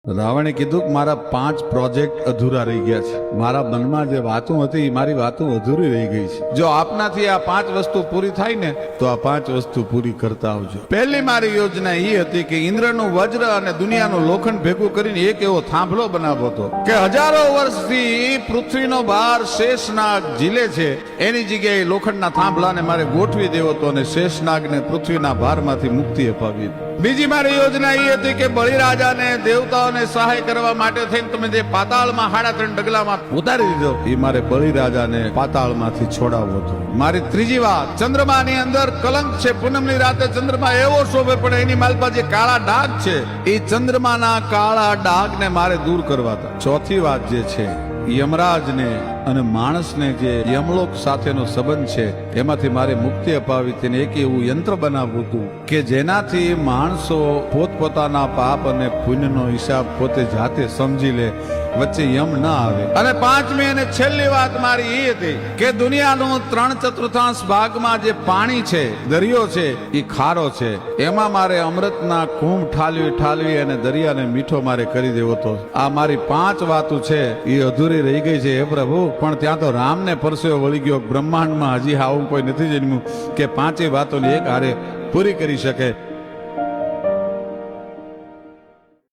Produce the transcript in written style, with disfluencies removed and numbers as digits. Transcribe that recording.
રાવણે કીધું કે મારા 5 પ્રોજેક્ટ અધૂરા રહી ગયા છે. મારા મનમાં જે વાતો હતી મારી વાતો અધૂરી રહી ગઈ છે. જો આપનાથી આ 5 વસ્તુ પૂરી થાય ને તો આ 5 વસ્તુ પૂરી કરતા આવજો. પહેલી મારી યોજના એ હતી કે ઇન્દ્રનું વજ્ર અને દુનિયાનું લોખંડ ભેગું કરીને એક એવો થાંભલો બનાવવો હતો કે હજારો વર્ષથી પૃથ્વીનો ભાર શેષનાગ ઝીલે છે એની જગ્યાએ લોખંડના થાંભલાને મારે ગોઠવી દેવો હતો અને શેષનાગને પૃથ્વીના ભારમાંથી મુક્તિ અપાવી. બીજી મારી યોજના એ હતી કે બલિરાજાને દેવતાઓને સહાય કરવા માટે થઈને તમે જે પાતાળમાં 3.5 ડગલામાં ઉતારી દીધો એ મારે બલિરાજાને પાતાળમાંથી છોડાવવો હતો. મારી ત્રીજી વાત, ચંદ્રમાની અંદર કલંક છે. પૂનમની રાતે ચંદ્રમા એવો શોભે પણ એની માલપા જે કાળા ડાઘ છે એ ચંદ્રમાના કાળા ડાઘને મારે દૂર કરવા હતા. ચોથી વાત જે છે યમરાજને અને માણસને જે યમલોક સાથેનો સંબંધ છે એમાંથી મારે મુક્તિ અપાવી તેને એક એવું યંત્ર બનાવવું હતું કે જેનાથી માણસો પોતપોતાના પાપ અને પુણ્યનો હિસાબ પોતે જાતે સમજી લે, વચ્ચે યમ ના આવે. અને 5મી અને છેલ્લી વાત મારી એ હતી કે દુનિયાનું 3/4 ભાગમાં જે પાણી છે, દરિયો છે, એ ખારો છે. એમાં મારે અમૃતના કુંભ ઠાલવી અને દરિયાને મીઠો મારે કરી દેવો હતો. આ મારી 5 વાતો છે એ અધૂરી રહી ગઈ છે હે પ્રભુ. પણ ત્યાં તો રામને પરસેવો વળી ગયો. બ્રહ્માંડમાં હજી આવું કોઈ નથી જન્મ્યું કે 5 વાતોની એક હારે પૂરી કરી શકે.